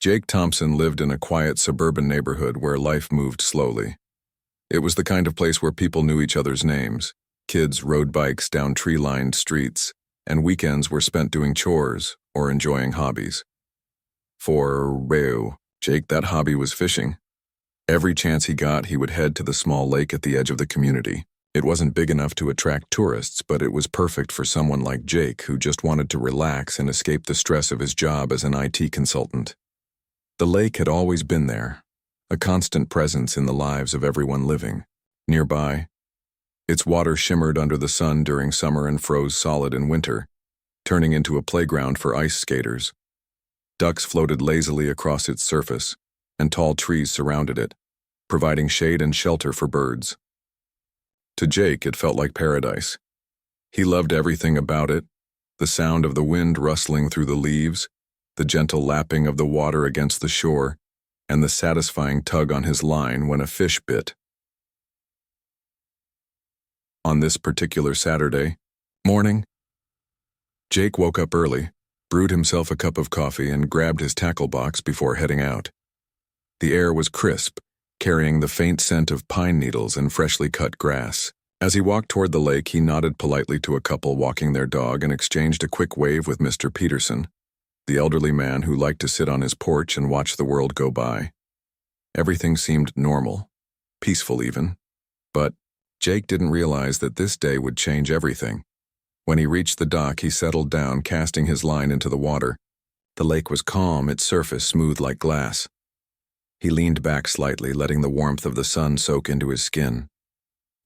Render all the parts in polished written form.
Jake Thompson lived in a quiet suburban neighborhood where life moved slowly. It was the kind of place where people knew each other's names. Kids rode bikes down tree-lined streets, and weekends were spent doing chores or enjoying hobbies. For Jake, that hobby was fishing. Every chance he got, he would head to the small lake at the edge of the community. It wasn't big enough to attract tourists, but it was perfect for someone like Jake who just wanted to relax and escape the stress of his job as an IT consultant. The lake had always been there, a constant presence in the lives of everyone living. Nearby, its water shimmered under the sun during summer and froze solid in winter, turning into a playground for ice skaters. Ducks floated lazily across its surface, and tall trees surrounded it, providing shade and shelter for birds. To Jake, it felt like paradise. He loved everything about it: the sound of the wind rustling through the leaves, the gentle lapping of the water against the shore, and the satisfying tug on his line when a fish bit. On this particular Saturday morning, Jake woke up early, brewed himself a cup of coffee, and grabbed his tackle box before heading out. The air was crisp, carrying the faint scent of pine needles and freshly cut grass. As he walked toward the lake, he nodded politely to a couple walking their dog and exchanged a quick wave with Mr. Peterson, the elderly man who liked to sit on his porch and watch the world go by. Everything seemed normal, peaceful even, but Jake didn't realize that this day would change everything. When he reached the dock, he settled down, casting his line into the water. The lake was calm, its surface smooth like glass. He leaned back slightly, letting the warmth of the sun soak into his skin.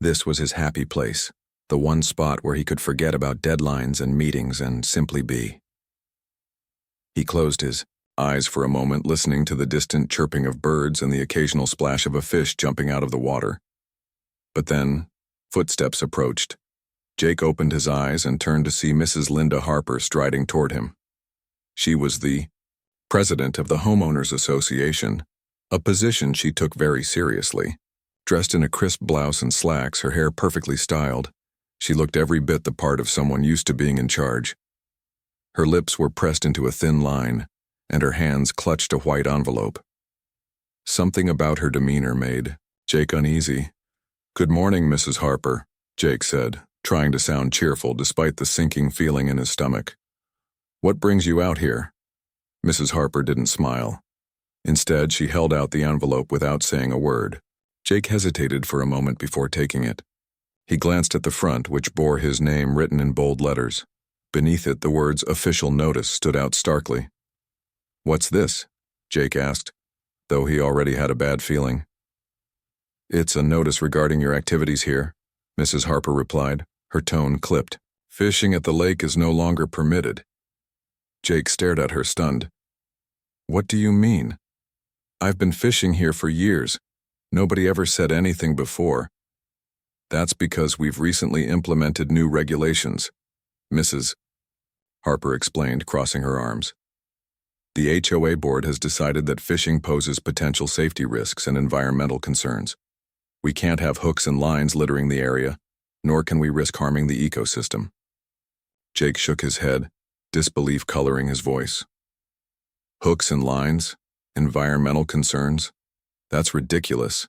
This was his happy place, the one spot where he could forget about deadlines and meetings and simply be. He closed his eyes for a moment, listening to the distant chirping of birds and the occasional splash of a fish jumping out of the water. But then, footsteps approached. Jake opened his eyes and turned to see Mrs. Linda Harper striding toward him. She was the president of the Homeowners Association, a position she took very seriously. Dressed in a crisp blouse and slacks, her hair perfectly styled, she looked every bit the part of someone used to being in charge. Her lips were pressed into a thin line, and her hands clutched a white envelope. Something about her demeanor made Jake uneasy. "Good morning, Mrs. Harper," Jake said, trying to sound cheerful despite the sinking feeling in his stomach. "What brings you out here?" Mrs. Harper didn't smile. Instead, she held out the envelope without saying a word. Jake hesitated for a moment before taking it. He glanced at the front, which bore his name written in bold letters. Beneath it, the words "Official Notice" stood out starkly. "What's this?" Jake asked, though he already had a bad feeling. "It's a notice regarding your activities here," Mrs. Harper replied, her tone clipped. "Fishing at the lake is no longer permitted." Jake stared at her, stunned. "What do you mean? I've been fishing here for years. Nobody ever said anything before." "That's because we've recently implemented new regulations," Mrs. Harper explained, crossing her arms. "The HOA board has decided that fishing poses potential safety risks and environmental concerns. We can't have hooks and lines littering the area, nor can we risk harming the ecosystem." Jake shook his head, disbelief coloring his voice. "Hooks and lines? Environmental concerns? That's ridiculous.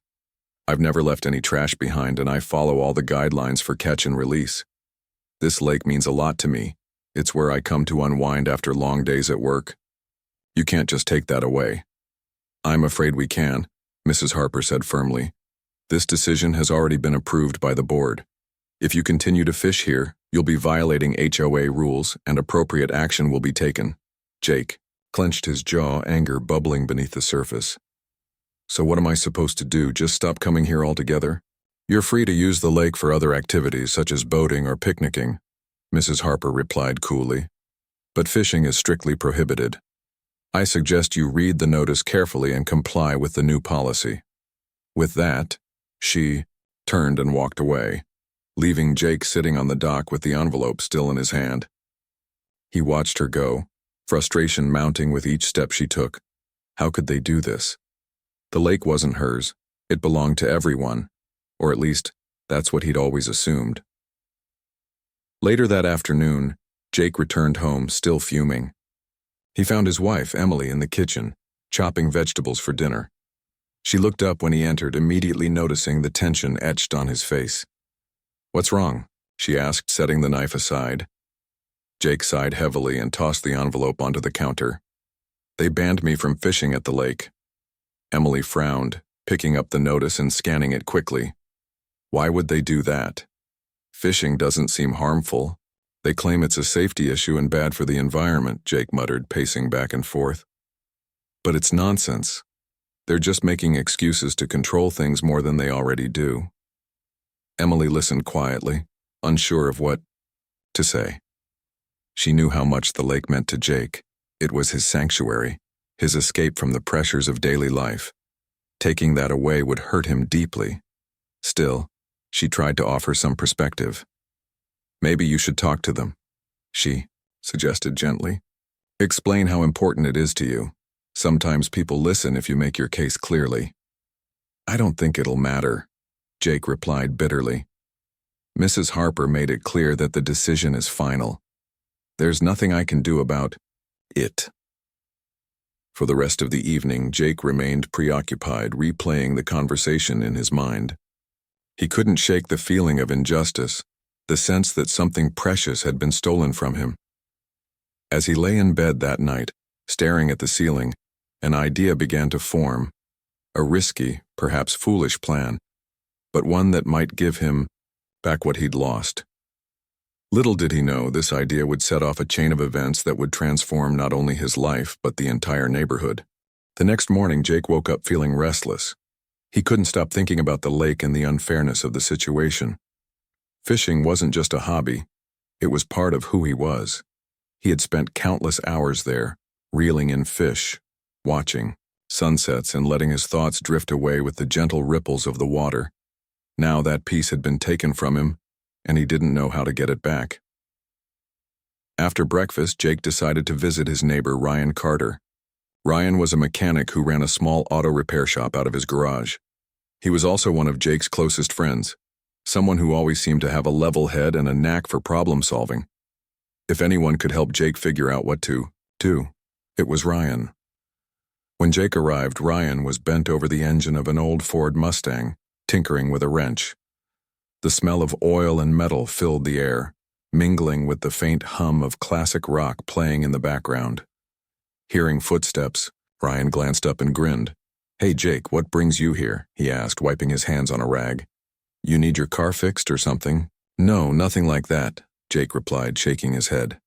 I've never left any trash behind, and I follow all the guidelines for catch and release. This lake means a lot to me. It's where I come to unwind after long days at work. You can't just take that away." "I'm afraid we can," Mrs. Harper said firmly. "This decision has already been approved by the board. If you continue to fish here, you'll be violating HOA rules, and appropriate action will be taken." Jake clenched his jaw, anger bubbling beneath the surface. "So what am I supposed to do, just stop coming here altogether?" "You're free to use the lake for other activities, such as boating or picnicking," Mrs. Harper replied coolly. "But fishing is strictly prohibited. I suggest you read the notice carefully and comply with the new policy." With that, she turned and walked away, leaving Jake sitting on the dock with the envelope still in his hand. He watched her go, frustration mounting with each step she took. How could they do this? The lake wasn't hers. It belonged to everyone, or at least, that's what he'd always assumed. Later that afternoon, Jake returned home, still fuming. He found his wife, Emily, in the kitchen, chopping vegetables for dinner. She looked up when he entered, immediately noticing the tension etched on his face. "What's wrong?" she asked, setting the knife aside. Jake sighed heavily and tossed the envelope onto the counter. "They banned me from fishing at the lake." Emily frowned, picking up the notice and scanning it quickly. "Why would they do that? Fishing doesn't seem harmful. They claim it's a safety issue and bad for the environment," Jake muttered, pacing back and forth. "But it's nonsense. They're just making excuses to control things more than they already do." Emily listened quietly, unsure of what to say. She knew how much the lake meant to Jake. It was his sanctuary, his escape from the pressures of daily life. Taking that away would hurt him deeply. Still, she tried to offer some perspective. "Maybe you should talk to them," she suggested gently. "Explain how important it is to you. Sometimes people listen if you make your case clearly." "I don't think it'll matter," Jake replied bitterly. "Mrs. Harper made it clear that the decision is final. There's nothing I can do about it." For the rest of the evening, Jake remained preoccupied, replaying the conversation in his mind. He couldn't shake the feeling of injustice, the sense that something precious had been stolen from him. As he lay in bed that night, staring at the ceiling, an idea began to form, a risky, perhaps foolish plan, but one that might give him back what he'd lost. Little did he know this idea would set off a chain of events that would transform not only his life but the entire neighborhood. The next morning, Jake woke up feeling restless. He couldn't stop thinking about the lake and the unfairness of the situation. Fishing wasn't just a hobby, it was part of who he was. He had spent countless hours there, reeling in fish, watching sunsets and letting his thoughts drift away with the gentle ripples of the water. Now that peace had been taken from him, and he didn't know how to get it back. After breakfast, Jake decided to visit his neighbor, Ryan Carter. Ryan was a mechanic who ran a small auto repair shop out of his garage. He was also one of Jake's closest friends, someone who always seemed to have a level head and a knack for problem solving. If anyone could help Jake figure out what to do, it was Ryan. When Jake arrived, Ryan was bent over the engine of an old Ford Mustang, tinkering with a wrench. The smell of oil and metal filled the air, mingling with the faint hum of classic rock playing in the background. Hearing footsteps, Ryan glanced up and grinned. "Hey Jake, what brings you here?" he asked, wiping his hands on a rag. "You need your car fixed or something?" "No, nothing like that," Jake replied, shaking his head.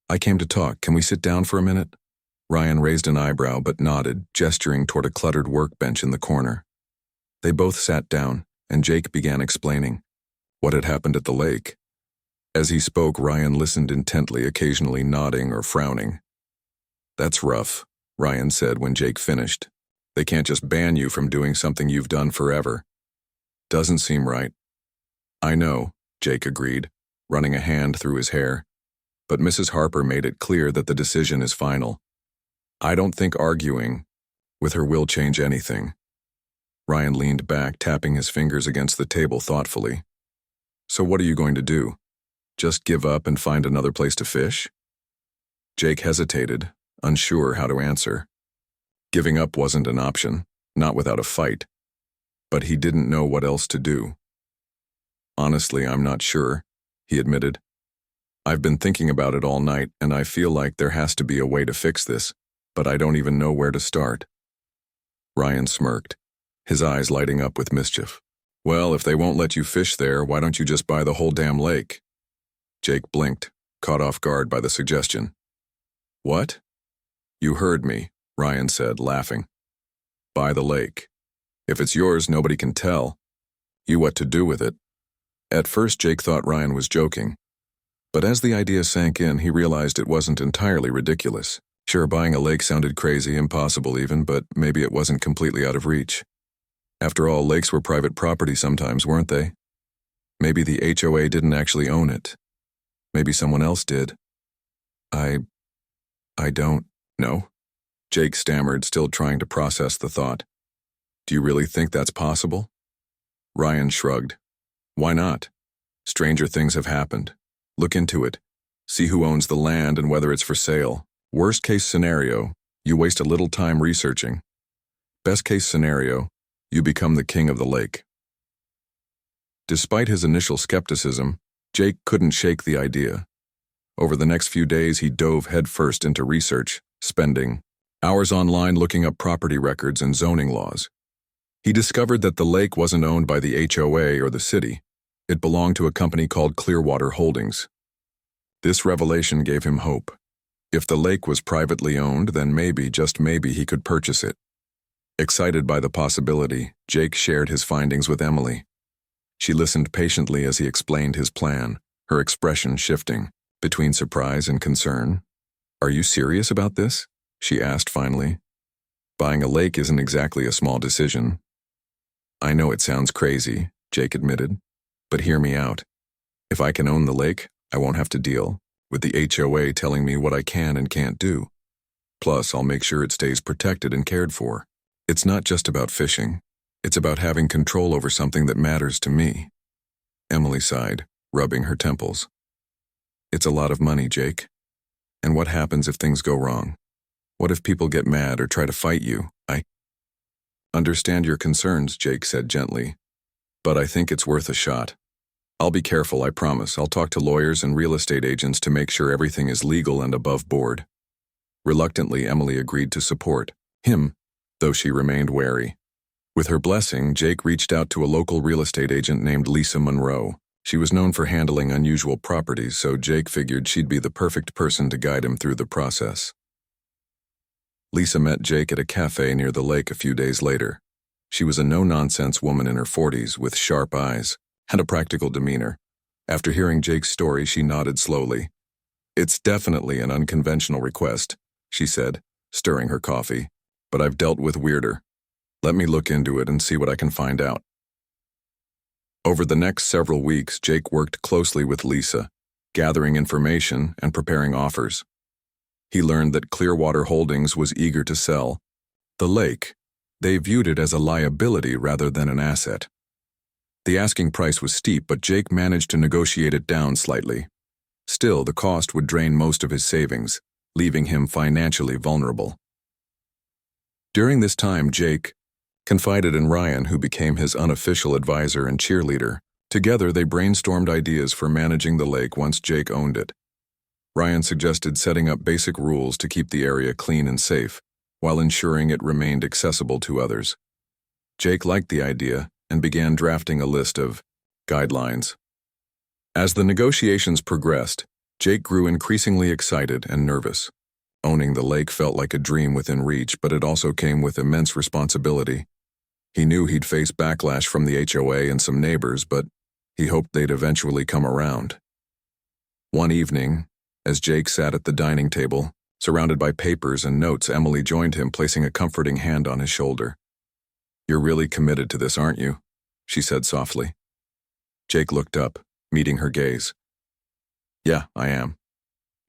"I came to talk. Can we sit down for a minute?" Ryan raised an eyebrow but nodded, gesturing toward a cluttered workbench in the corner. They both sat down, and Jake began explaining what had happened at the lake. As he spoke, Ryan listened intently, occasionally nodding or frowning. "That's rough," Ryan said when Jake finished. "They can't just ban you from doing something you've done forever." "Doesn't seem right." "I know," Jake agreed, running a hand through his hair. "But Mrs. Harper made it clear that the decision is final. I don't think arguing with her will change anything." Ryan leaned back, tapping his fingers against the table thoughtfully. "So what are you going to do? Just give up and find another place to fish?" Jake hesitated, unsure how to answer. Giving up wasn't an option, not without a fight. But he didn't know what else to do. "Honestly, I'm not sure," he admitted. "I've been thinking about it all night, and I feel like there has to be a way to fix this, but I don't even know where to start." Ryan smirked, his eyes lighting up with mischief. "Well, if they won't let you fish there, why don't you just buy the whole damn lake?" Jake blinked, caught off guard by the suggestion. "What?" "You heard me," Ryan said, laughing. "Buy the lake. If it's yours, nobody can tell you what to do with it." At first, Jake thought Ryan was joking. But as the idea sank in, he realized it wasn't entirely ridiculous. Sure, buying a lake sounded crazy, impossible even, but maybe it wasn't completely out of reach. After all, lakes were private property sometimes, weren't they? Maybe the HOA didn't actually own it. Maybe someone else did. I don't know," Jake stammered, still trying to process the thought. "Do you really think that's possible?" Ryan shrugged. "Why not? Stranger things have happened. Look into it. See who owns the land and whether it's for sale. Worst case scenario, You waste a little time researching. Best case scenario, you become the king of the lake. Despite his initial skepticism, Jake couldn't shake the idea. Over the next few days, he dove headfirst into research, spending hours online looking up property records and zoning laws. He discovered that the lake wasn't owned by the HOA or the city. It belonged to a company called Clearwater Holdings. This revelation gave him hope. If the lake was privately owned, then maybe, just maybe, he could purchase it. Excited by the possibility, Jake shared his findings with Emily. She listened patiently as he explained his plan, her expression shifting between surprise and concern. "Are you serious about this?" she asked finally. "Buying a lake isn't exactly a small decision." "I know it sounds crazy," Jake admitted, "but hear me out. If I can own the lake, I won't have to deal with the HOA telling me what I can and can't do. Plus, I'll make sure it stays protected and cared for. It's not just about fishing. It's about having control over something that matters to me." Emily sighed, rubbing her temples. "It's a lot of money, Jake. And what happens if things go wrong? What if people get mad or try to fight you? I understand your concerns," Jake said gently, "but I think it's worth a shot. I'll be careful, I promise. I'll talk to lawyers and real estate agents to make sure everything is legal and above board." Reluctantly, Emily agreed to support him, though she remained wary. With her blessing, Jake reached out to a local real estate agent named Lisa Monroe. She was known for handling unusual properties, so Jake figured she'd be the perfect person to guide him through the process. Lisa met Jake at a cafe near the lake a few days later. She was a no-nonsense woman in her 40s with sharp eyes and a practical demeanor. After hearing Jake's story, she nodded slowly. "It's definitely an unconventional request," she said, stirring her coffee, "but I've dealt with weirder. Let me look into it and see what I can find out." Over the next several weeks, Jake worked closely with Lisa, gathering information and preparing offers. He learned that Clearwater Holdings was eager to sell the lake. They viewed it as a liability rather than an asset. The asking price was steep, but Jake managed to negotiate it down slightly. Still, the cost would drain most of his savings, leaving him financially vulnerable. During this time, Jake confided in Ryan, who became his unofficial advisor and cheerleader. Together, they brainstormed ideas for managing the lake once Jake owned it. Ryan suggested setting up basic rules to keep the area clean and safe, while ensuring it remained accessible to others. Jake liked the idea and began drafting a list of guidelines. As the negotiations progressed, Jake grew increasingly excited and nervous. Owning the lake felt like a dream within reach, but it also came with immense responsibility. He knew he'd face backlash from the HOA and some neighbors, but he hoped they'd eventually come around. One evening, as Jake sat at the dining table, surrounded by papers and notes, Emily joined him, placing a comforting hand on his shoulder. "You're really committed to this, aren't you?" she said softly. Jake looked up, meeting her gaze. "Yeah, I am.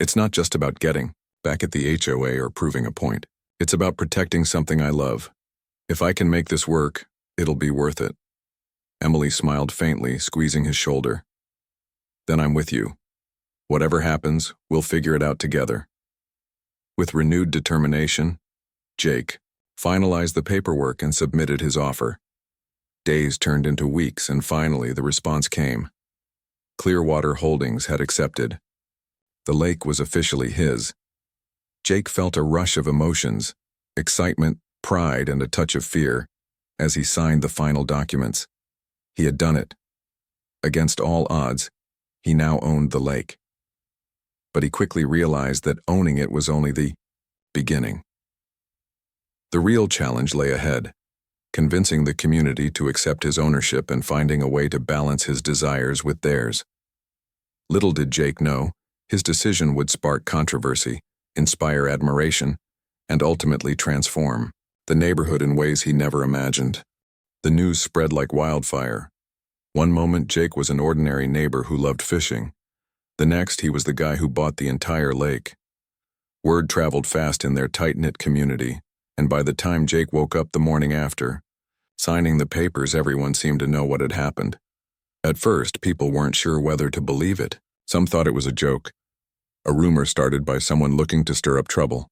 It's not just about getting back at the HOA or proving a point. It's about protecting something I love. If I can make this work, it'll be worth it." Emily smiled faintly, squeezing his shoulder. "Then I'm with you. Whatever happens, we'll figure it out together." With renewed determination, Jake finalized the paperwork and submitted his offer. Days turned into weeks, and finally the response came. Clearwater Holdings had accepted. The lake was officially his. Jake felt a rush of emotions, excitement, pride, and a touch of fear, as he signed the final documents. He had done it. Against all odds, he now owned the lake. But he quickly realized that owning it was only the beginning. The real challenge lay ahead, convincing the community to accept his ownership and finding a way to balance his desires with theirs. Little did Jake know, his decision would spark controversy, inspire admiration, and ultimately transform the neighborhood in ways he never imagined. The news spread like wildfire. One moment, Jake was an ordinary neighbor who loved fishing. The next, he was the guy who bought the entire lake. Word traveled fast in their tight-knit community, and by the time Jake woke up the morning after, signing the papers, everyone seemed to know what had happened. At first, people weren't sure whether to believe it. Some thought it was a joke, a rumor started by someone looking to stir up trouble.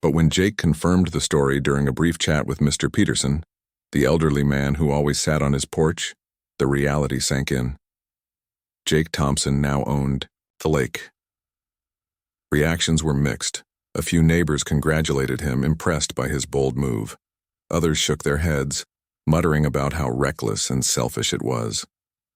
But when Jake confirmed the story during a brief chat with Mr. Peterson, the elderly man who always sat on his porch, the reality sank in. Jake Thompson now owned the lake. Reactions were mixed. A few neighbors congratulated him, impressed by his bold move. Others shook their heads, muttering about how reckless and selfish it was.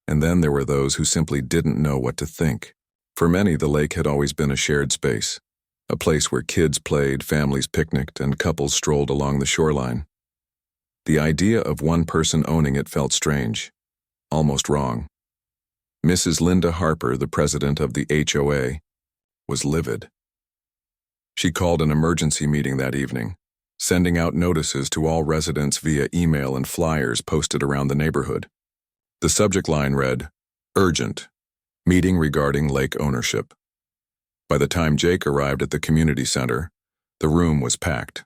And then there were those who simply didn't know what to think. For many, the lake had always been a shared space, a place where kids played, families picnicked, and couples strolled along the shoreline. The idea of one person owning it felt strange, almost wrong. Mrs. Linda Harper, the president of the HOA, was livid. She called an emergency meeting that evening, sending out notices to all residents via email and flyers posted around the neighborhood. The subject line read, "Urgent, meeting regarding lake ownership." By the time Jake arrived at the community center, the room was packed.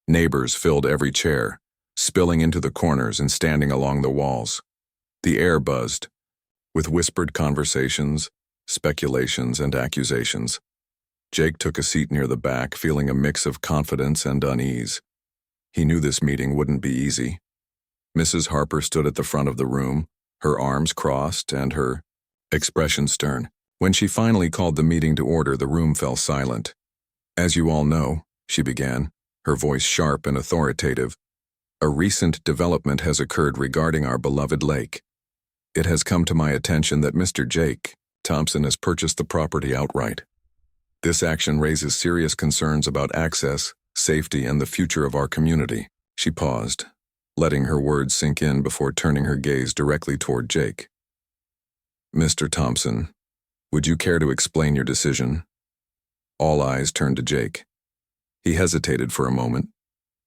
Neighbors filled every chair, spilling into the corners and standing along the walls. The air buzzed, with whispered conversations, speculations, and accusations. Jake took a seat near the back, feeling a mix of confidence and unease. He knew this meeting wouldn't be easy. Mrs. Harper stood at the front of the room, her arms crossed and her expression stern. When she finally called the meeting to order, the room fell silent. "As you all know," she began, her voice sharp and authoritative, "a recent development has occurred regarding our beloved lake. It has come to my attention that Mr. Jake Thompson has purchased the property outright. This action raises serious concerns about access, safety, and the future of our community." She paused, letting her words sink in before turning her gaze directly toward Jake. "Mr. Thompson, would you care to explain your decision?" All eyes turned to Jake. He hesitated for a moment,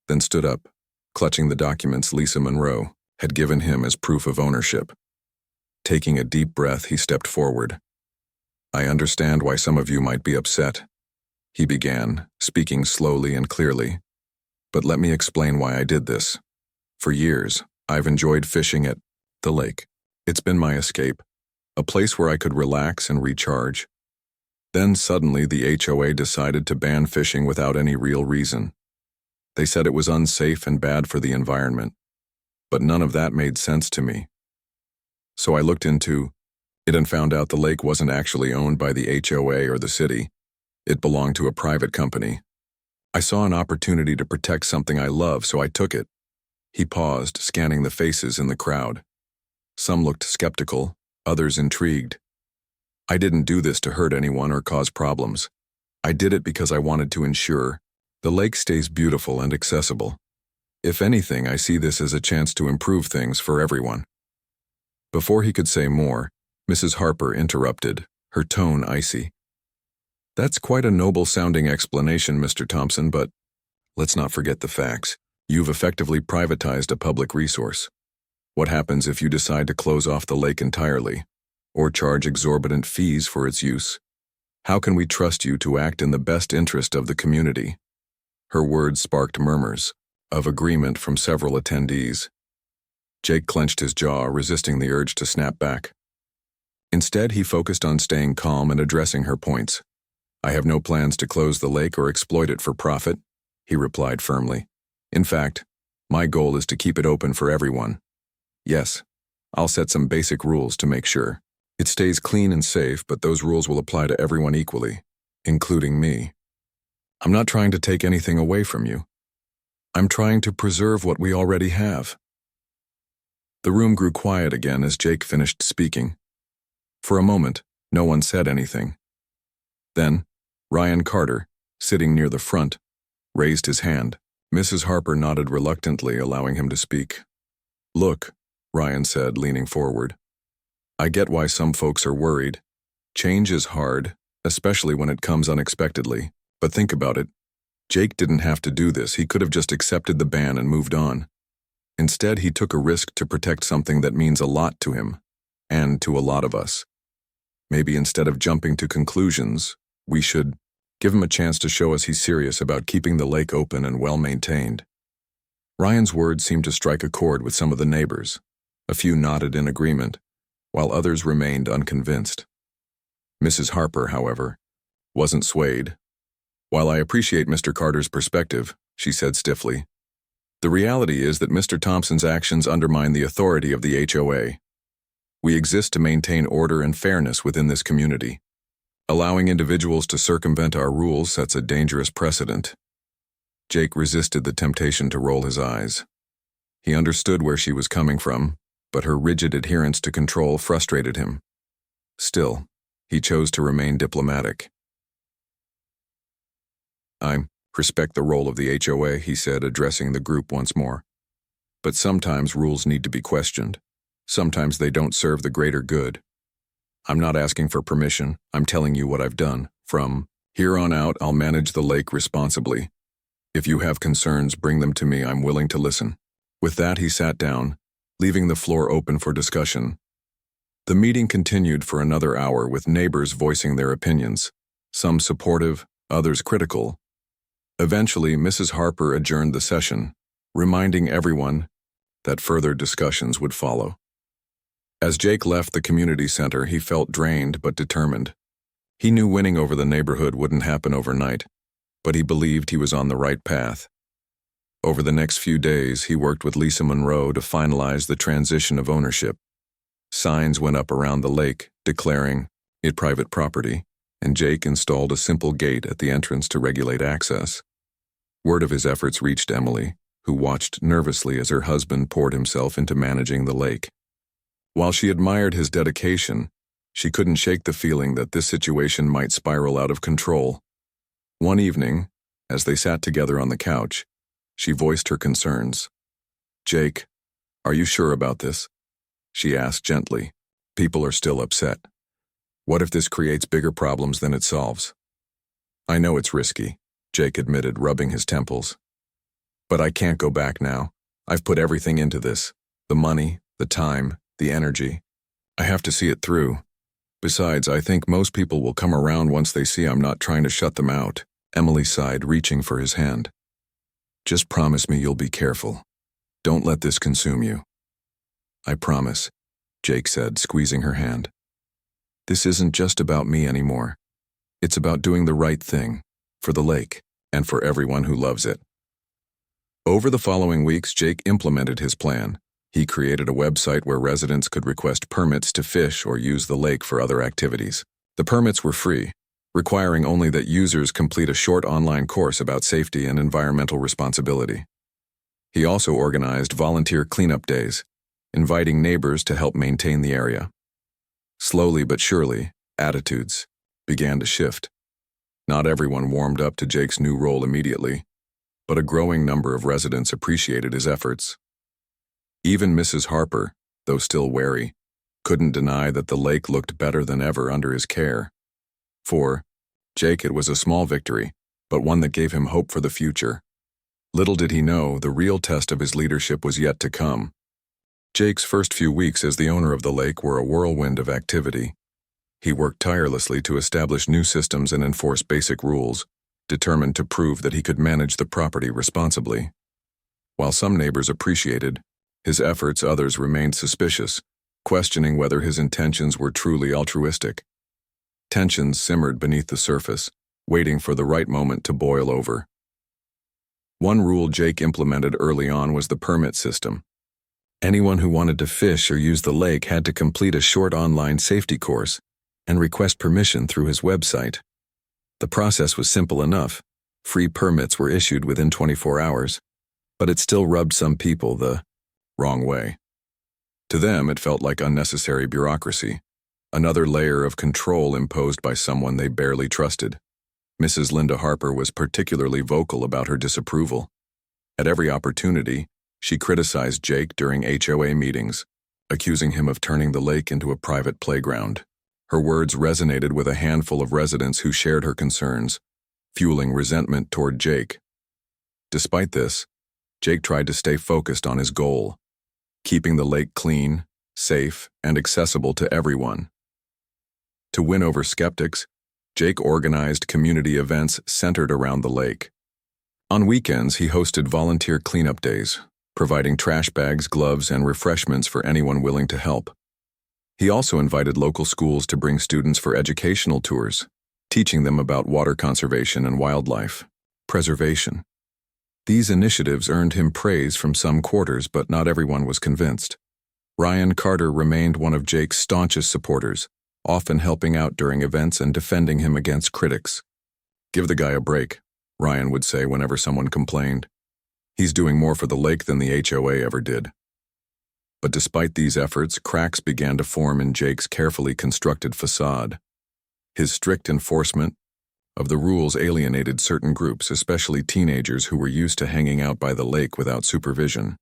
then stood up, clutching the documents Lisa Monroe had given him as proof of ownership. Taking a deep breath, he stepped forward. "I understand why some of you might be upset," he began, speaking slowly and clearly. "But let me explain why I did this. For years, I've enjoyed fishing at the lake. It's been my escape, a place where I could relax and recharge. Then suddenly the HOA decided to ban fishing without any real reason. They said it was unsafe and bad for the environment. But none of that made sense to me. So I looked into it and found out the lake wasn't actually owned by the HOA or the city. It belonged to a private company. I saw an opportunity to protect something I love, so I took it." He paused, scanning the faces in the crowd. Some looked skeptical, others intrigued. "I didn't do this to hurt anyone or cause problems. I did it because I wanted to ensure the lake stays beautiful and accessible. If anything, I see this as a chance to improve things for everyone." Before he could say more, Mrs. Harper interrupted, her tone icy. "That's quite a noble-sounding explanation, Mr. Thompson, but let's not forget the facts. You've effectively privatized a public resource. What happens if you decide to close off the lake entirely, or charge exorbitant fees for its use? How can we trust you to act in the best interest of the community?" Her words sparked murmurs of agreement from several attendees. Jake clenched his jaw, resisting the urge to snap back. Instead, he focused on staying calm and addressing her points. "I have no plans to close the lake or exploit it for profit," he replied firmly. "In fact, my goal is to keep it open for everyone. Yes, I'll set some basic rules to make sure it stays clean and safe, but those rules will apply to everyone equally, including me. I'm not trying to take anything away from you. I'm trying to preserve what we already have." The room grew quiet again as Jake finished speaking. For a moment, no one said anything. Then, Ryan Carter, sitting near the front, raised his hand. Mrs. Harper nodded reluctantly, allowing him to speak. "Look," Ryan said, leaning forward. "I get why some folks are worried. Change is hard, especially when it comes unexpectedly. But think about it. Jake didn't have to do this. He could have just accepted the ban and moved on. Instead, he took a risk to protect something that means a lot to him, and to a lot of us. Maybe instead of jumping to conclusions, we should give him a chance to show us he's serious about keeping the lake open and well-maintained." Ryan's words seemed to strike a chord with some of the neighbors. A few nodded in agreement, while others remained unconvinced. Mrs. Harper, however, wasn't swayed. While I appreciate Mr. Carter's perspective, she said stiffly, the reality is that Mr. Thompson's actions undermine the authority of the HOA. We exist to maintain order and fairness within this community. Allowing individuals to circumvent our rules sets a dangerous precedent. Jake resisted the temptation to roll his eyes. He understood where she was coming from, but her rigid adherence to control frustrated him. Still, he chose to remain diplomatic. I respect the role of the HOA, he said, addressing the group once more. But sometimes rules need to be questioned. Sometimes they don't serve the greater good. I'm not asking for permission, I'm telling you what I've done. From here on out, I'll manage the lake responsibly. If you have concerns, bring them to me, I'm willing to listen. With that, he sat down, leaving the floor open for discussion. The meeting continued for another hour with neighbors voicing their opinions, some supportive, others critical. Eventually, Mrs. Harper adjourned the session, reminding everyone that further discussions would follow. As Jake left the community center, he felt drained but determined. He knew winning over the neighborhood wouldn't happen overnight, but he believed he was on the right path. Over the next few days, he worked with Lisa Monroe to finalize the transition of ownership. Signs went up around the lake, declaring it private property, and Jake installed a simple gate at the entrance to regulate access. Word of his efforts reached Emily, who watched nervously as her husband poured himself into managing the lake. While she admired his dedication, she couldn't shake the feeling that this situation might spiral out of control. One evening, as they sat together on the couch, she voiced her concerns. "Jake, are you sure about this?" she asked gently. "People are still upset. What if this creates bigger problems than it solves?" "I know it's risky," Jake admitted, rubbing his temples. "But I can't go back now. I've put everything into this. The money, the time, the energy. I have to see it through. Besides, I think most people will come around once they see I'm not trying to shut them out." Emily sighed, reaching for his hand. "Just promise me you'll be careful. Don't let this consume you." "I promise," Jake said, squeezing her hand. "This isn't just about me anymore. It's about doing the right thing, for the lake, and for everyone who loves it." Over the following weeks, Jake implemented his plan. He created a website where residents could request permits to fish or use the lake for other activities. The permits were free, requiring only that users complete a short online course about safety and environmental responsibility. He also organized volunteer cleanup days, inviting neighbors to help maintain the area. Slowly but surely, attitudes began to shift. Not everyone warmed up to Jake's new role immediately, but a growing number of residents appreciated his efforts. Even Mrs. Harper, though still wary, couldn't deny that the lake looked better than ever under his care. For Jake, it was a small victory, but one that gave him hope for the future. Little did he know, the real test of his leadership was yet to come. Jake's first few weeks as the owner of the lake were a whirlwind of activity. He worked tirelessly to establish new systems and enforce basic rules, determined to prove that he could manage the property responsibly. While some neighbors appreciated his efforts, others remained suspicious, questioning whether his intentions were truly altruistic. Tensions simmered beneath the surface, waiting for the right moment to boil over. One rule Jake implemented early on was the permit system. Anyone who wanted to fish or use the lake had to complete a short online safety course and request permission through his website. The process was simple enough. Free permits were issued within 24 hours, but it still rubbed some people the wrong way. To them, it felt like unnecessary bureaucracy, another layer of control imposed by someone they barely trusted. Mrs. Linda Harper was particularly vocal about her disapproval. At every opportunity, she criticized Jake during HOA meetings, accusing him of turning the lake into a private playground. Her words resonated with a handful of residents who shared her concerns, fueling resentment toward Jake. Despite this, Jake tried to stay focused on his goal, keeping the lake clean, safe, and accessible to everyone. To win over skeptics, Jake organized community events centered around the lake. On weekends, he hosted volunteer cleanup days, providing trash bags, gloves, and refreshments for anyone willing to help. He also invited local schools to bring students for educational tours, teaching them about water conservation and wildlife preservation. These initiatives earned him praise from some quarters, but not everyone was convinced. Ryan Carter remained one of Jake's staunchest supporters, often helping out during events and defending him against critics. "Give the guy a break," Ryan would say whenever someone complained. "He's doing more for the lake than the HOA ever did." But despite these efforts, cracks began to form in Jake's carefully constructed facade. His strict enforcement of the rules alienated certain groups, especially teenagers who were used to hanging out by the lake without supervision.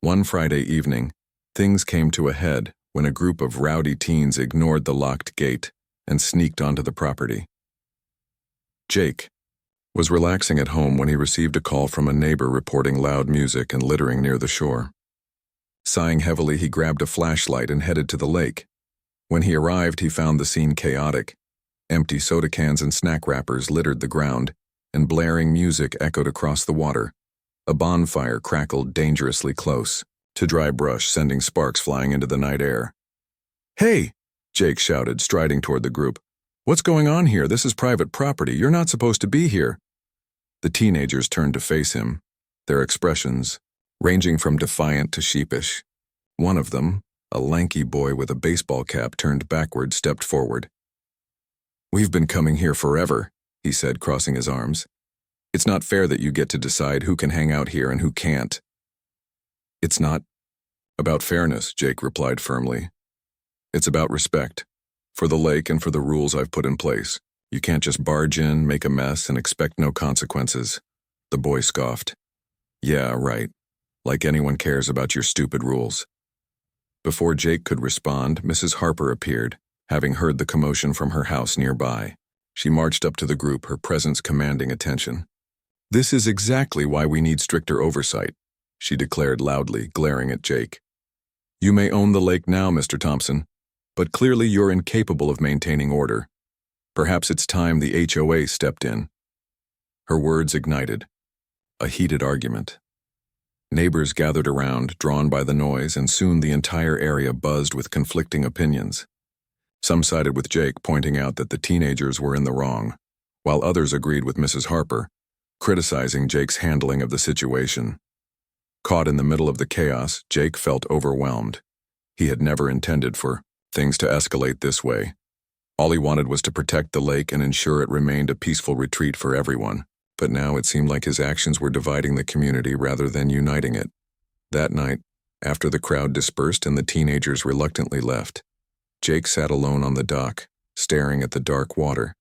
One Friday evening, things came to a head when a group of rowdy teens ignored the locked gate and sneaked onto the property. Jake was relaxing at home when he received a call from a neighbor reporting loud music and littering near the shore. Sighing heavily, he grabbed a flashlight and headed to the lake. When he arrived, he found the scene chaotic. Empty soda cans and snack wrappers littered the ground, and blaring music echoed across the water. A bonfire crackled dangerously close to dry brush, sending sparks flying into the night air. "Hey!" Jake shouted, striding toward the group. "What's going on here? This is private property. You're not supposed to be here." The teenagers turned to face him, their expressions ranging from defiant to sheepish. One of them, a lanky boy with a baseball cap turned backward, stepped forward. "We've been coming here forever," he said, crossing his arms. "It's not fair that you get to decide who can hang out here and who can't." "It's not about fairness," Jake replied firmly. "It's about respect. For the lake and for the rules I've put in place. You can't just barge in, make a mess, and expect no consequences." The boy scoffed. "Yeah, right. Like anyone cares about your stupid rules." Before Jake could respond, Mrs. Harper appeared, having heard the commotion from her house nearby. She marched up to the group, her presence commanding attention. "This is exactly why we need stricter oversight," she declared loudly, glaring at Jake. "You may own the lake now, Mr. Thompson, but clearly you're incapable of maintaining order. Perhaps it's time the HOA stepped in." Her words ignited a heated argument. Neighbors gathered around, drawn by the noise, and soon the entire area buzzed with conflicting opinions. Some sided with Jake, pointing out that the teenagers were in the wrong, while others agreed with Mrs. Harper, criticizing Jake's handling of the situation. Caught in the middle of the chaos, Jake felt overwhelmed. He had never intended for things to escalate this way. All he wanted was to protect the lake and ensure it remained a peaceful retreat for everyone. But now it seemed like his actions were dividing the community rather than uniting it. That night, after the crowd dispersed and the teenagers reluctantly left, Jake sat alone on the dock, staring at the dark water.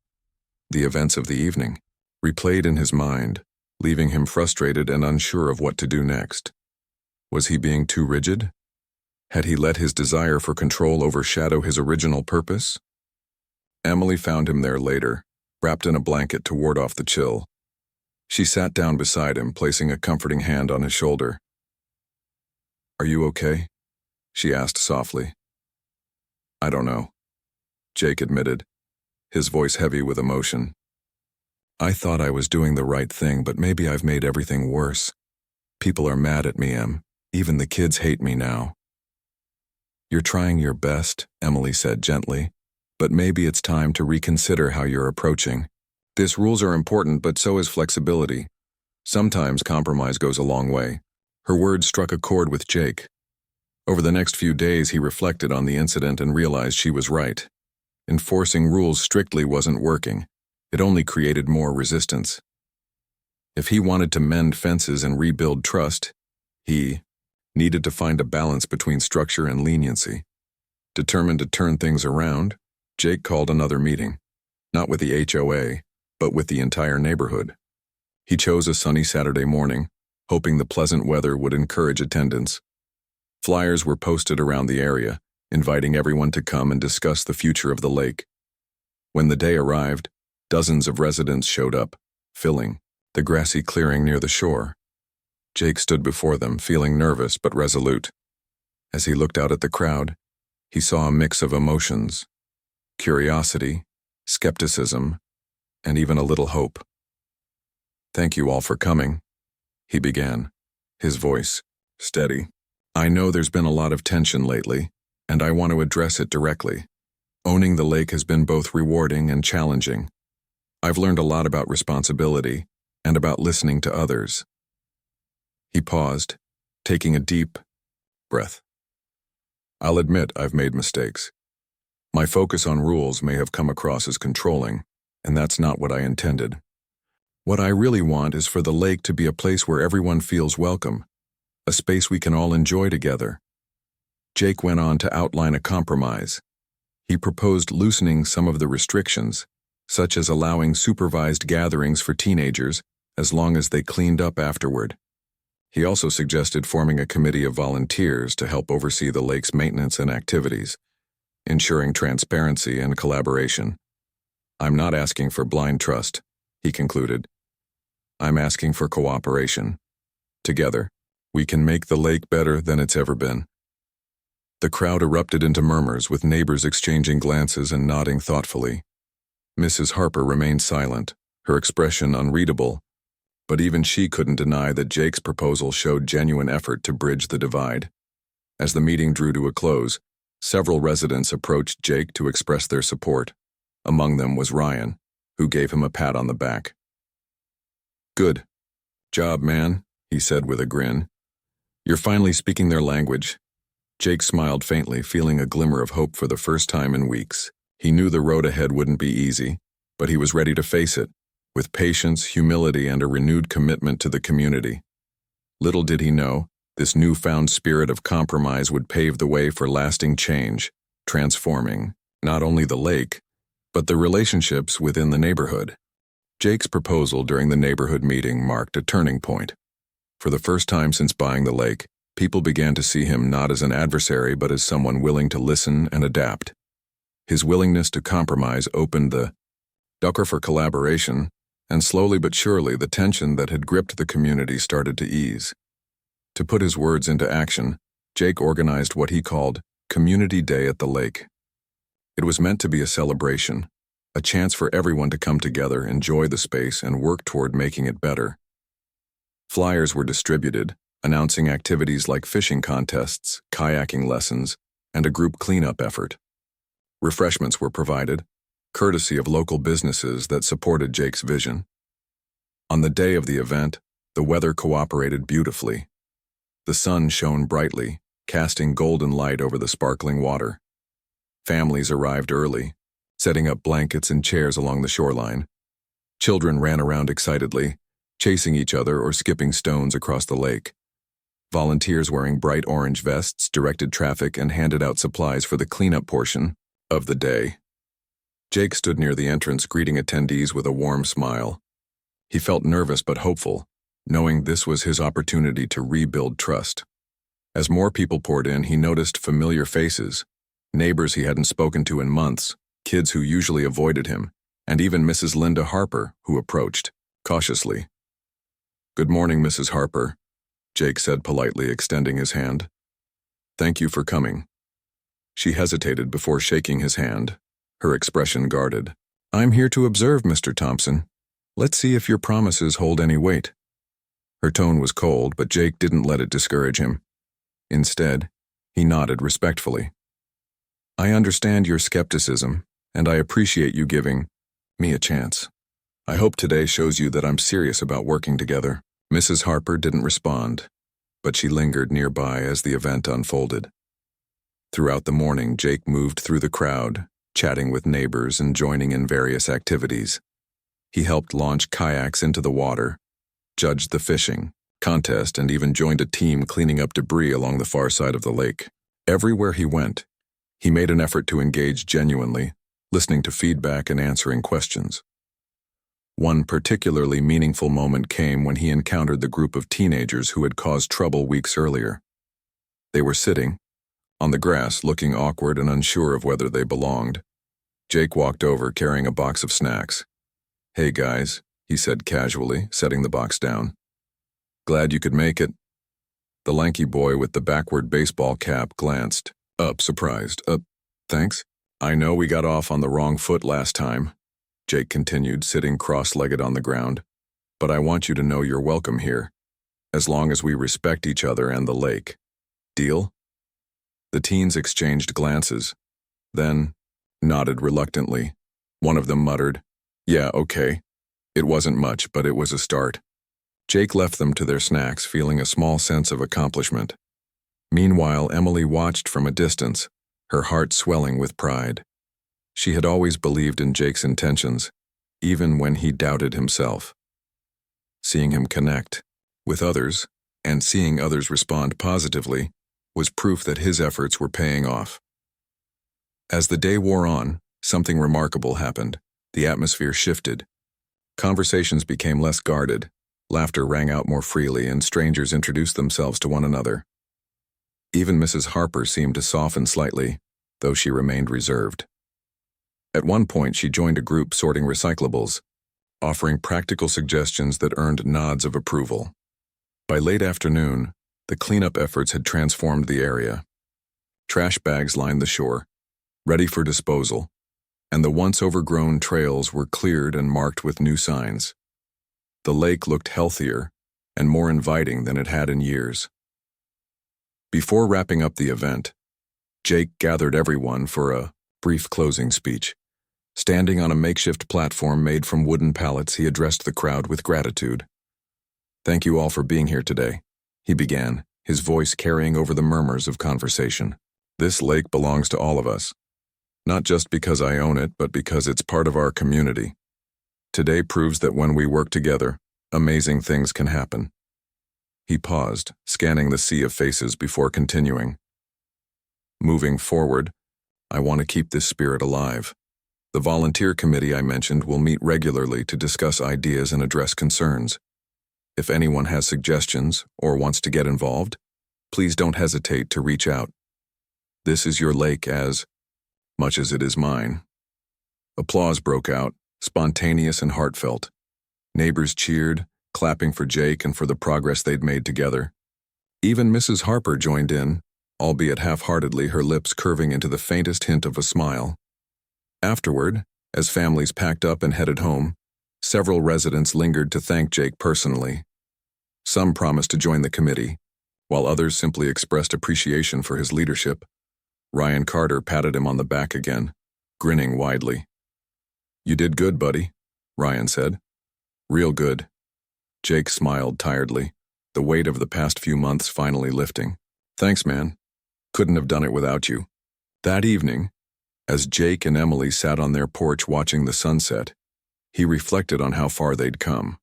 The events of the evening replayed in his mind, leaving him frustrated and unsure of what to do next. Was he being too rigid? Had he let his desire for control overshadow his original purpose? Emily found him there later, wrapped in a blanket to ward off the chill. She sat down beside him, placing a comforting hand on his shoulder. "Are you okay?" she asked softly. "I don't know," Jake admitted, his voice heavy with emotion. "I thought I was doing the right thing, but maybe I've made everything worse. People are mad at me, Em. Even the kids hate me now." "You're trying your best," Emily said gently, "but maybe it's time to reconsider how you're approaching. These rules are important, but so is flexibility. Sometimes compromise goes a long way." Her words struck a chord with Jake. Over the next few days, he reflected on the incident and realized she was right. Enforcing rules strictly wasn't working. It only created more resistance. If he wanted to mend fences and rebuild trust, he needed to find a balance between structure and leniency. Determined to turn things around, Jake called another meeting, not with the HOA, but with the entire neighborhood. He chose a sunny Saturday morning, hoping the pleasant weather would encourage attendance. Flyers were posted around the area, inviting everyone to come and discuss the future of the lake. When the day arrived, dozens of residents showed up, filling the grassy clearing near the shore. Jake stood before them, feeling nervous but resolute. As he looked out at the crowd, he saw a mix of emotions: curiosity, skepticism, and even a little hope. "Thank you all for coming," he began, his voice steady. "I know there's been a lot of tension lately, and I want to address it directly. Owning the lake has been both rewarding and challenging. I've learned a lot about responsibility and about listening to others." He paused, taking a deep breath. "I'll admit I've made mistakes. My focus on rules may have come across as controlling, and that's not what I intended. What I really want is for the lake to be a place where everyone feels welcome, a space we can all enjoy together." Jake went on to outline a compromise. He proposed loosening some of the restrictions, such as allowing supervised gatherings for teenagers as long as they cleaned up afterward. He also suggested forming a committee of volunteers to help oversee the lake's maintenance and activities, ensuring transparency and collaboration. "I'm not asking for blind trust," he concluded. "I'm asking for cooperation. Together, we can make the lake better than it's ever been." The crowd erupted into murmurs, with neighbors exchanging glances and nodding thoughtfully. Mrs. Harper remained silent, her expression unreadable, but even she couldn't deny that Jake's proposal showed genuine effort to bridge the divide. As the meeting drew to a close, several residents approached Jake to express their support. Among them was Ryan, who gave him a pat on the back. "Good job, man," he said with a grin. "You're finally speaking their language." Jake smiled faintly, feeling a glimmer of hope for the first time in weeks. He knew the road ahead wouldn't be easy, but he was ready to face it, with patience, humility, and a renewed commitment to the community. Little did he know, this newfound spirit of compromise would pave the way for lasting change, transforming not only the lake, but the relationships within the neighborhood. Jake's proposal during the neighborhood meeting marked a turning point. For the first time since buying the lake, people began to see him not as an adversary but as someone willing to listen and adapt. His willingness to compromise opened the door for collaboration, and slowly but surely the tension that had gripped the community started to ease. To put his words into action, Jake organized what he called Community Day at the Lake. It was meant to be a celebration, a chance for everyone to come together, enjoy the space, and work toward making it better. Flyers were distributed, announcing activities like fishing contests, kayaking lessons, and a group cleanup effort. Refreshments were provided, courtesy of local businesses that supported Jake's vision. On the day of the event, the weather cooperated beautifully. The sun shone brightly, casting golden light over the sparkling water. Families arrived early, setting up blankets and chairs along the shoreline. Children ran around excitedly, chasing each other or skipping stones across the lake. Volunteers wearing bright orange vests directed traffic and handed out supplies for the cleanup portion of the day. Jake stood near the entrance, greeting attendees with a warm smile. He felt nervous but hopeful, knowing this was his opportunity to rebuild trust. As more people poured in, he noticed familiar faces, neighbors he hadn't spoken to in months, kids who usually avoided him, and even Mrs. Linda Harper, who approached, cautiously. "Good morning, Mrs. Harper," Jake said politely, extending his hand. "Thank you for coming." She hesitated before shaking his hand, her expression guarded. "I'm here to observe, Mr. Thompson. Let's see if your promises hold any weight." Her tone was cold, but Jake didn't let it discourage him. Instead, he nodded respectfully. "I understand your skepticism, and I appreciate you giving me a chance. I hope today shows you that I'm serious about working together." Mrs. Harper didn't respond, but she lingered nearby as the event unfolded. Throughout the morning, Jake moved through the crowd, chatting with neighbors and joining in various activities. He helped launch kayaks into the water, judged the fishing contest, and even joined a team cleaning up debris along the far side of the lake. Everywhere he went, he made an effort to engage genuinely, listening to feedback and answering questions. One particularly meaningful moment came when he encountered the group of teenagers who had caused trouble weeks earlier. They were sitting on the grass, looking awkward and unsure of whether they belonged. Jake walked over, carrying a box of snacks. "Hey guys," he said casually, setting the box down. "Glad you could make it." The lanky boy with the backward baseball cap glanced up, surprised. Thanks. I know we got off on the wrong foot last time," Jake continued, sitting cross-legged on the ground. "But I want you to know you're welcome here, as long as we respect each other and the lake. Deal?" The teens exchanged glances. Then, nodded reluctantly. One of them muttered, "Yeah, okay." It wasn't much, but it was a start. Jake left them to their snacks, feeling a small sense of accomplishment. Meanwhile, Emily watched from a distance, her heart swelling with pride. She had always believed in Jake's intentions, even when he doubted himself. Seeing him connect with others, and seeing others respond positively, was proof that his efforts were paying off. As the day wore on, something remarkable happened. The atmosphere shifted. Conversations became less guarded, laughter rang out more freely, and strangers introduced themselves to one another. Even Mrs. Harper seemed to soften slightly, though she remained reserved. At one point, she joined a group sorting recyclables, offering practical suggestions that earned nods of approval. By late afternoon, the cleanup efforts had transformed the area. Trash bags lined the shore, ready for disposal, and the once overgrown trails were cleared and marked with new signs. The lake looked healthier and more inviting than it had in years. Before wrapping up the event, Jake gathered everyone for a brief closing speech. Standing on a makeshift platform made from wooden pallets, he addressed the crowd with gratitude. "Thank you all for being here today," he began, his voice carrying over the murmurs of conversation. "This lake belongs to all of us. Not just because I own it, but because it's part of our community. Today proves that when we work together, amazing things can happen." He paused, scanning the sea of faces before continuing. "Moving forward, I want to keep this spirit alive. The volunteer committee I mentioned will meet regularly to discuss ideas and address concerns. If anyone has suggestions or wants to get involved, please don't hesitate to reach out. This is your lake as much as it is mine." Applause broke out, spontaneous and heartfelt. Neighbors cheered, clapping for Jake and for the progress they'd made together. Even Mrs. Harper joined in, albeit half-heartedly, her lips curving into the faintest hint of a smile. Afterward, as families packed up and headed home, several residents lingered to thank Jake personally. Some promised to join the committee, while others simply expressed appreciation for his leadership. Ryan Carter patted him on the back again, grinning widely. "You did good, buddy," Ryan said. "Real good." Jake smiled tiredly, the weight of the past few months finally lifting. "Thanks, man. Couldn't have done it without you." That evening, as Jake and Emily sat on their porch watching the sunset, he reflected on how far they'd come.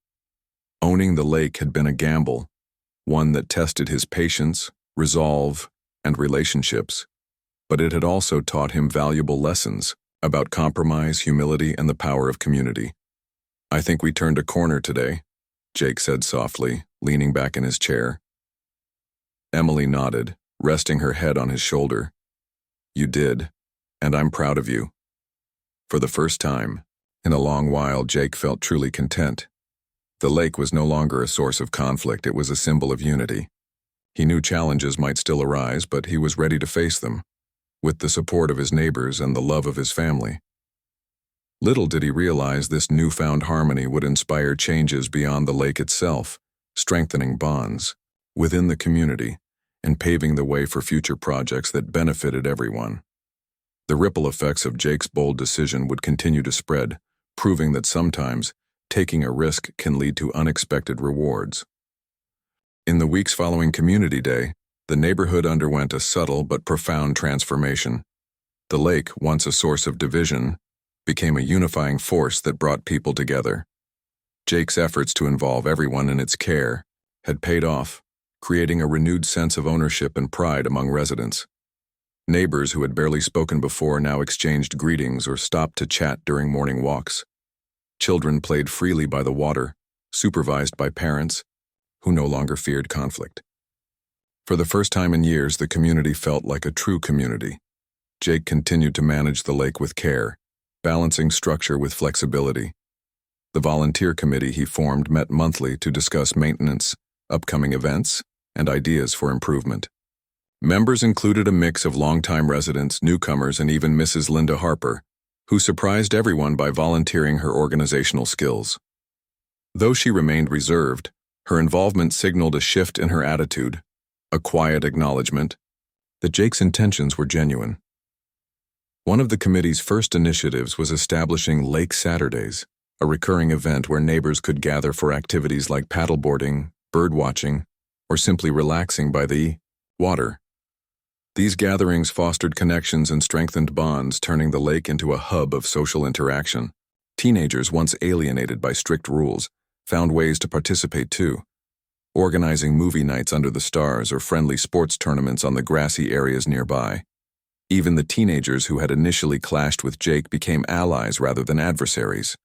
Owning the lake had been a gamble, one that tested his patience, resolve, and relationships, but it had also taught him valuable lessons about compromise, humility, and the power of community. "I think we turned a corner today," Jake said softly, leaning back in his chair. Emily nodded, resting her head on his shoulder. "You did, and I'm proud of you." For the first time in a long while, Jake felt truly content. The lake was no longer a source of conflict, it was a symbol of unity. He knew challenges might still arise, but he was ready to face them, with the support of his neighbors and the love of his family. Little did he realize this newfound harmony would inspire changes beyond the lake itself, strengthening bonds within the community and paving the way for future projects that benefited everyone. The ripple effects of Jake's bold decision would continue to spread, proving that sometimes taking a risk can lead to unexpected rewards. In the weeks following Community Day, the neighborhood underwent a subtle but profound transformation. The lake, once a source of division, became a unifying force that brought people together. Jake's efforts to involve everyone in its care had paid off, creating a renewed sense of ownership and pride among residents. Neighbors who had barely spoken before now exchanged greetings or stopped to chat during morning walks. Children played freely by the water, supervised by parents who no longer feared conflict. For the first time in years, the community felt like a true community. Jake continued to manage the lake with care, balancing structure with flexibility. The volunteer committee he formed met monthly to discuss maintenance, upcoming events, and ideas for improvement. Members included a mix of longtime residents, newcomers, and even Mrs. Linda Harper, who surprised everyone by volunteering her organizational skills. Though she remained reserved, her involvement signaled a shift in her attitude, a quiet acknowledgement that Jake's intentions were genuine. One of the committee's first initiatives was establishing Lake Saturdays, a recurring event where neighbors could gather for activities like paddleboarding, birdwatching, or simply relaxing by the water. These gatherings fostered connections and strengthened bonds, turning the lake into a hub of social interaction. Teenagers, once alienated by strict rules, found ways to participate too, organizing movie nights under the stars or friendly sports tournaments on the grassy areas nearby. Even the teenagers who had initially clashed with Jake became allies rather than adversaries.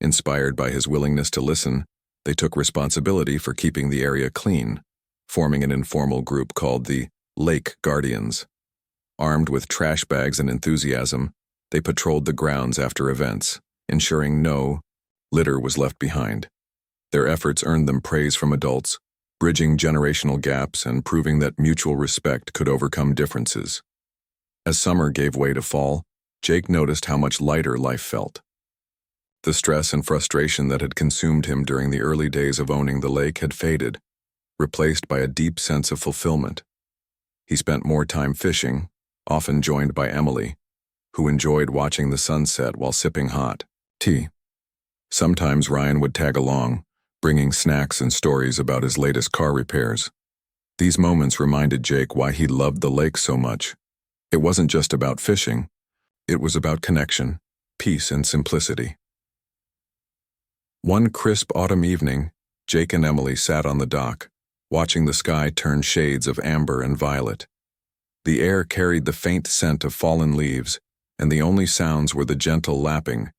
Inspired by his willingness to listen, they took responsibility for keeping the area clean, forming an informal group called the Lake Guardians. Armed with trash bags and enthusiasm, they patrolled the grounds after events, ensuring no litter was left behind. Their efforts earned them praise from adults, bridging generational gaps and proving that mutual respect could overcome differences. As summer gave way to fall, Jake noticed how much lighter life felt. The stress and frustration that had consumed him during the early days of owning the lake had faded, replaced by a deep sense of fulfillment. He spent more time fishing, often joined by Emily, who enjoyed watching the sunset while sipping hot tea. Sometimes Ryan would tag along, bringing snacks and stories about his latest car repairs. These moments reminded Jake why he loved the lake so much. It wasn't just about fishing, it was about connection, peace, and simplicity. One crisp autumn evening, Jake and Emily sat on the dock, watching the sky turn shades of amber and violet. The air carried the faint scent of fallen leaves, and the only sounds were the gentle lapping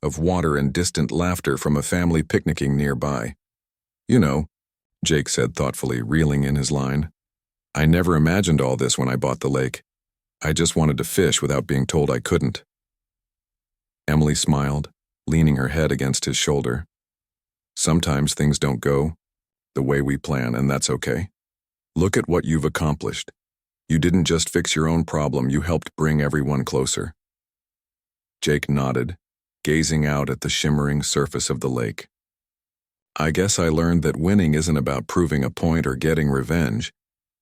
of water and distant laughter from a family picnicking nearby. "You know," Jake said thoughtfully, reeling in his line, "I never imagined all this when I bought the lake. I just wanted to fish without being told I couldn't." Emily smiled, leaning her head against his shoulder. "Sometimes things don't go the way we plan, and that's okay. Look at what you've accomplished. You didn't just fix your own problem, you helped bring everyone closer." Jake nodded, gazing out at the shimmering surface of the lake. "I guess I learned that winning isn't about proving a point or getting revenge.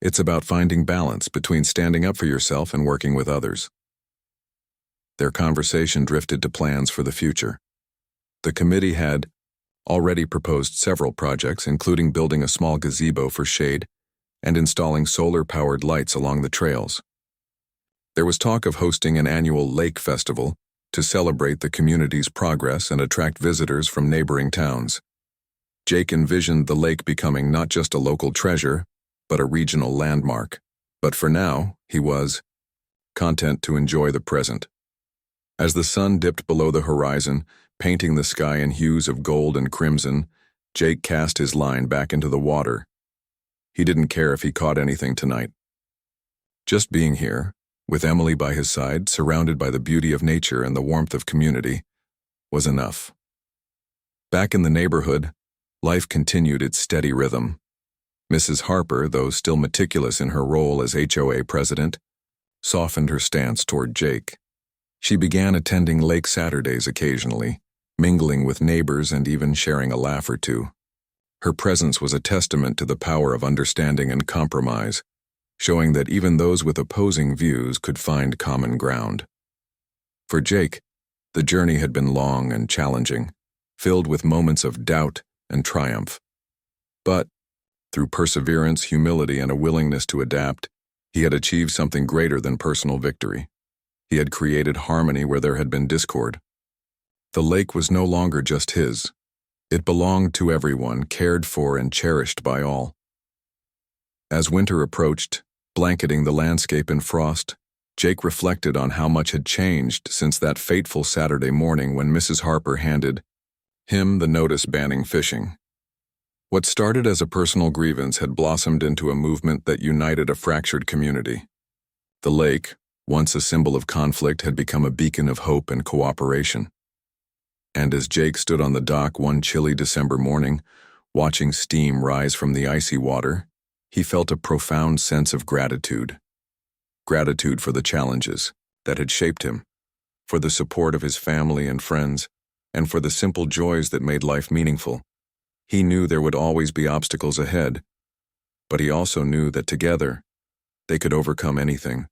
It's about finding balance between standing up for yourself and working with others." Their conversation drifted to plans for the future. The committee had already proposed several projects, including building a small gazebo for shade and installing solar-powered lights along the trails. There was talk of hosting an annual lake festival to celebrate the community's progress and attract visitors from neighboring towns. Jake envisioned the lake becoming not just a local treasure, but a regional landmark. But for now, he was content to enjoy the present. As the sun dipped below the horizon, painting the sky in hues of gold and crimson, Jake cast his line back into the water. He didn't care if he caught anything tonight. Just being here, with Emily by his side, surrounded by the beauty of nature and the warmth of community, was enough. Back in the neighborhood, life continued its steady rhythm. Mrs. Harper, though still meticulous in her role as HOA president, softened her stance toward Jake. She began attending Lake Saturdays occasionally, mingling with neighbors and even sharing a laugh or two. Her presence was a testament to the power of understanding and compromise, showing that even those with opposing views could find common ground. For Jake, the journey had been long and challenging, filled with moments of doubt and triumph. But, through perseverance, humility, and a willingness to adapt, he had achieved something greater than personal victory. He had created harmony where there had been discord. The lake was no longer just his. It belonged to everyone, cared for and cherished by all. As winter approached, blanketing the landscape in frost, Jake reflected on how much had changed since that fateful Saturday morning when Mrs. Harper handed him the notice banning fishing. What started as a personal grievance had blossomed into a movement that united a fractured community. The lake, once a symbol of conflict, had become a beacon of hope and cooperation. And as Jake stood on the dock one chilly December morning, watching steam rise from the icy water, he felt a profound sense of gratitude. Gratitude for the challenges that had shaped him, for the support of his family and friends, and for the simple joys that made life meaningful. He knew there would always be obstacles ahead, but he also knew that together, they could overcome anything.